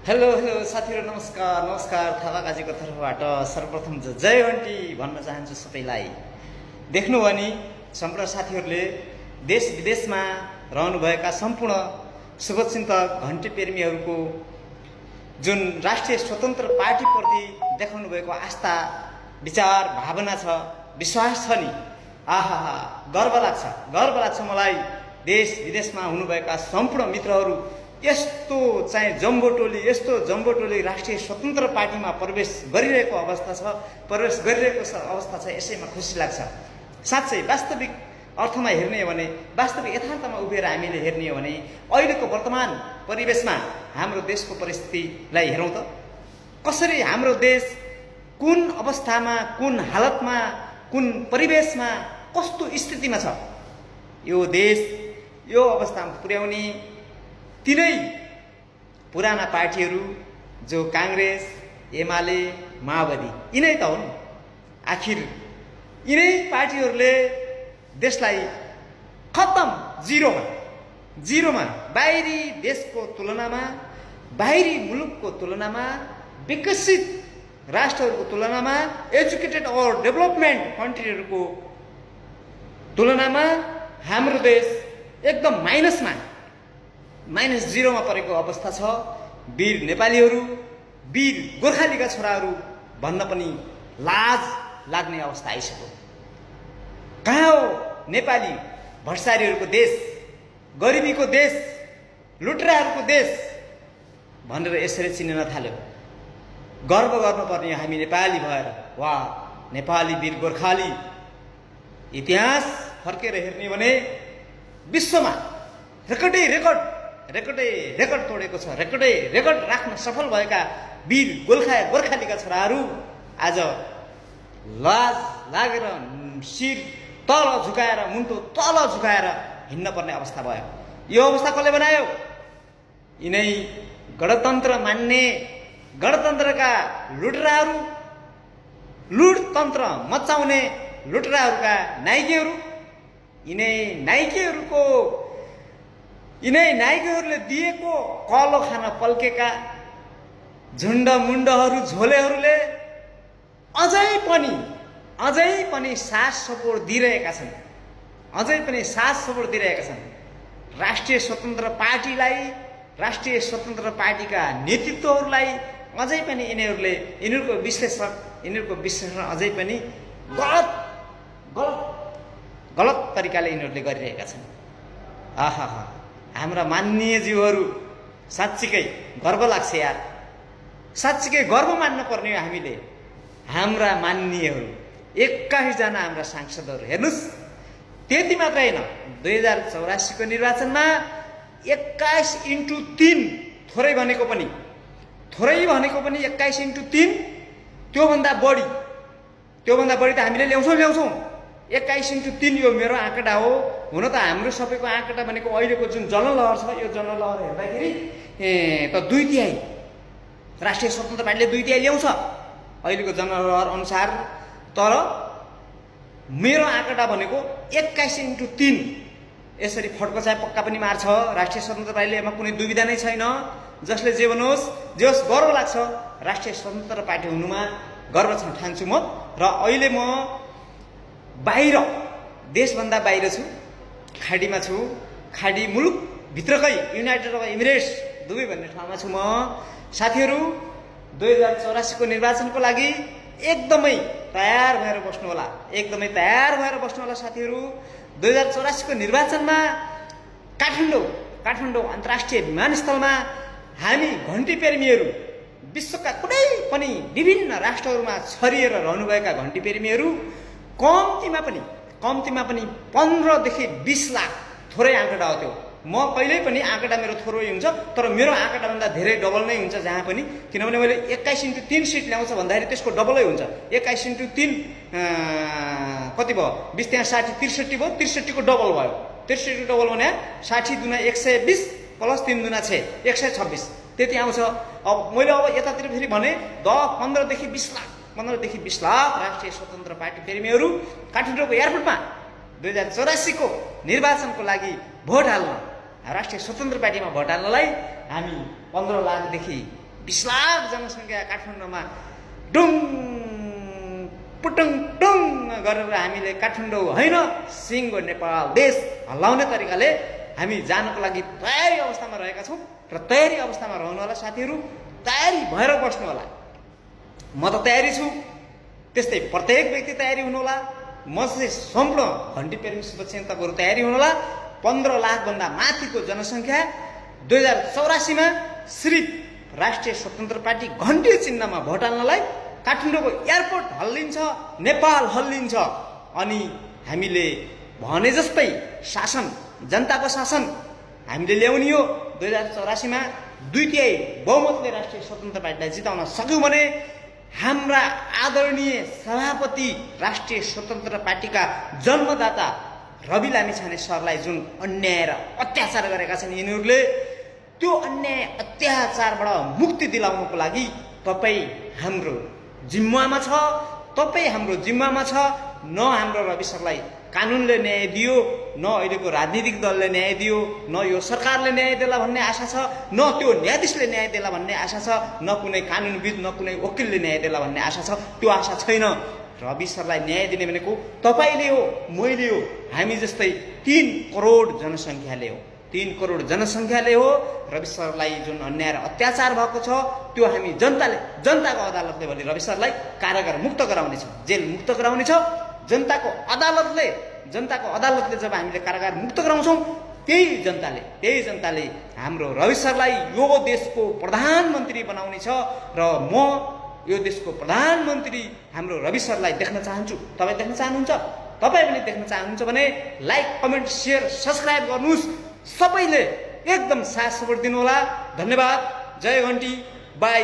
Hello hello साथीहरू, नमस्कार नमस्कार। थापाकाजीको तर्फबाट सर्वप्रथम जय घन्टी भन्न चाहन्छु सबैलाई। देख्नुभयो नि सम्पूर्ण साथीहरूले देश विदेशमा रहनुभएका सम्पूर्ण शुभचिन्तक घन्टी प्रेमीहरूको जुन राष्ट्रिय स्वतन्त्र पार्टीप्रति देखाउनु भएको आस्था, विचार, भावना छ, विश्वास छ नि, आहा गर्व लाग्छ मलाई। देश विदेशमा हुनुभएका सम्पूर्ण मित्रहरू यस्तो चाहिँ जम्बो टोली राष्ट्रिय स्वतन्त्र पार्टीमा प्रवेश गरिरहेको अवस्था छ। यसैमा खुसी लाग्छ। साँच्चै वास्तविक अर्थमा हेर्ने हो भने, वास्तविक यथार्थमा उभिएर हामीले हेर्ने हो भने अहिलेको वर्तमान परिवेशमा हाम्रो देशको परिस्थितिलाई हेरौँ त। कसरी हाम्रो देश कुन अवस्थामा, कुन हालतमा, कुन परिवेशमा, कस्तो स्थितिमा छ। यो देश यो अवस्थामा पुर्याउने तिनै पुराना पार्टीहरू जो काङ्ग्रेस, एमाले, माओवादी यिनै त हुन्। आखिर यिनै पार्टीहरूले देशलाई खत्तम जिरोमा बाहिरी देशको तुलनामा, बाहिरी मुलुकको तुलनामा, विकसित राष्ट्रहरूको तुलनामा, एजुकेटेड और डेभलपमेन्ट कन्ट्रीहरूको तुलनामा हाम्रो देश एकदम माइनस जिरोमा परेको अवस्था छ। वीर नेपालीहरू, वीर गोर्खालीका छोराहरू भन्न पनि लाज लाग्ने अवस्था आइसक्यो। कहाँ हो नेपाली भट्टाचार्यहरूको देश, गरिबीको देश, लुटेराहरूको देश भनेर यसरी चिनिन थाल्यो। गर्व गर्नुपर्ने हामी नेपाली भएर। वा नेपाली वीर गोर्खाली इतिहास फर्केर हेर्ने भने विश्वमा रेकर्ड तोडेको छ। रेकर्ड राख्न सफल भएका वीर गोर्खालीका छोराहरू आज लाज लागेर शिर तल झुकाएर, मुन्टो तल झुकाएर हिँड्न पर्ने अवस्था भयो। यो अवस्था कसले बनायो? यिनै गणतन्त्र मान्ने, गणतन्त्रका लुटेराहरू, लुटतन्त्र मचाउने लुटेराहरूका नाइकेहरू, यिनै नाइकेहरूले दिएको कलो खान पल्केका झुण्ड मुण्डहरू, झोलेहरूले अझै पनि साथ सपोर्ट दिइरहेका छन्। राष्ट्रिय स्वतन्त्र पार्टीलाई, राष्ट्रिय स्वतन्त्र पार्टीका नेतृत्वहरूलाई अझै पनि यिनीहरूको विश्लेषण अझै पनि गलत तरिकाले यिनीहरूले गरिरहेका छन्। आहा हाम्रा माननीय जीवहरू, साँच्चीकै गर्व लाग्छ यार। साँच्चीकै गर्व मान्न पर्ने हो हामीले। हाम्रा माननीयहरू 21 जना हाम्रा सांसदहरू हेर्नुहोस्। त्यति मात्रै होइन, 2084 को निर्वाचनमा 21x3 थोरै भनेको पनि 21x3, त्योभन्दा बढी त हामीले ल्याउँछौँ। 21x3 यो मेरो आँकडा हो। हुन त हाम्रो सबैको आँकडा भनेको अहिलेको जुन जनलहर छ, यो जनलहर हेर्दाखेरि त 2/3 राष्ट्रिय स्वतन्त्र पार्टीले 2/3 ल्याउँछ अहिलेको जनलहर अनुसार। तर मेरो आँकडा भनेको 21x3। यसरी फड्को चाहिँ पक्का पनि मार्छ राष्ट्रिय स्वतन्त्र पार्टीले। यसमा कुनै दुविधा नै छैन। जसले जे बनोस्, जे होस्, गर्व लाग्छ राष्ट्रिय स्वतन्त्र पार्टी हुनुमा। गर्व ठान्छु म। र अहिले म बाहिर, देशभन्दा बाहिर छु, खाडीमा छु। खाडी मुलुक भित्रकै युनाइटेड अरब इमिरेट्स दुबई भन्ने ठाउँमा छु म। साथीहरू, 2084 को निर्वाचनको लागि एकदमै तयार भएर बस्नु होला साथीहरू। 2084 को निर्वाचनमा काठमाडौँ अन्तर्राष्ट्रिय विमानस्थलमा हामी घन्टी प्रेमीहरू, विश्वका कुनै पनि विभिन्न राष्ट्रहरूमा छरिएर रहनुभएका घन्टी प्रेमीहरू कम्तीमा पनि 15 देखि 20 लाख, थोरै आँकडा हो त्यो। म कहिल्यै पनि आँकडा मेरो थोरै हुन्छ, तर मेरो आँकडाभन्दा धेरै डबल नै हुन्छ जहाँ पनि। किनभने मैले 21x3 सिट ल्याउँछ भन्दाखेरि त्यसको डबलै हुन्छ। 21x3 कति भयो? 20 त्यहाँ 60, 63 भयो। 63 को डबल भयो। 63 को डबल भने 60 दुना 120 प्लस 3 दुना 6, 126 त्यति आउँछ। अब मैले यतातिर फेरि भने 15 देखि 20 लाख राष्ट्रिय स्वतन्त्र पार्टी प्रेमीहरू काठमाडौँको एयरपोर्टमा 2084 को निर्वाचनको लागि भोट हाल्न, राष्ट्रिय स्वतन्त्र पार्टीमा भोट हाल्नलाई हामी 15 लाखदेखि 20 लाख जनसङ्ख्या काठमाडौँमा डुङ पुटुङ टुङ गरेर हामीले काठमाडौँ होइन सिङ्गो नेपाल देश हल्लाउने तरिकाले हामी जानको लागि तयारी अवस्थामा रहेका छौँ र तयारी अवस्थामा रहनु होला साथीहरू, तयारी भएर बस्नु होला। म त तयारी छु, त्यस्तै प्रत्येक व्यक्ति तयारी हुनुहोला। म चाहिँ सम्पूर्ण घन्टी पेरिङ शुभचेन तपाईँहरू तयारी हुनुहोला। 15 लाखभन्दा माथिको जनसङ्ख्या 2084मा सिर्फ राष्ट्रिय स्वतन्त्र पार्टी घन्टी चिन्हमा भोट हाल्नलाई काठमाडौँको एयरपोर्ट हल्लिन्छ, नेपाल हल्लिन्छ। अनि हामीले भने जस्तै शासन, जनताको शासन हामीले ल्याउने हो। 2084मा 2/3 बहुमतले राष्ट्रिय स्वतन्त्र पार्टीलाई जिताउन सक्यौँ भने हाम्रा आदरणीय सभापति राष्ट्रिय स्वतन्त्र पार्टीका जन्मदाता रवि लामिछाने सरलाई जुन अन्याय र अत्याचार गरेका छन् यिनीहरूले, त्यो अन्याय अत्याचारबाट मुक्ति दिलाउनको लागि तपाईँ हाम्रो जिम्मामा छ, तपाईँ हाम्रो जिम्मामा छ। न हाम्रो रवि सरलाई कानुनले न्याय दियो, न अहिलेको राजनीतिक दलले न्याय दियो, न यो सरकारले न्याय देला भन्ने आशा छ, न त्यो न्यायाधीशले न्याय देला भन्ने आशा छ, न कुनै कानुनविद, न कुनै वकिलले न्याय देला भन्ने आशा छ। त्यो आशा छैन। रवि सरलाई न्याय दिने भनेको तपाईँले हो, मैले हो, हामी जस्तै 3 करोड जनसङ्ख्याले हो। 3 करोड जनसङ्ख्याले हो। रवि सरलाई जुन अन्याय र अत्याचार भएको छ त्यो हामी जनताको अदालतले भोलि रवि सरलाई कारागार मुक्त गराउनेछ, जेल मुक्त गराउनेछ। जनताको अदालतले जब हामीले कारागार मुक्त गराउँछौँ त्यही जनताले हाम्रो रवि सरलाई यो देशको प्रधानमन्त्री बनाउनेछ। र म यो देशको प्रधानमन्त्री हाम्रो रवि सरलाई देख्न चाहन्छु। तपाईँ देख्न चाहनुहुन्छ? तपाईँ पनि देख्न चाहनुहुन्छ भने लाइक, कमेन्ट, सेयर, सब्सक्राइब गर्नुहोस्। सबैले एकदम साथ सपोर्ट दिनुहोला। धन्यवाद। जय घन्टी। बाई।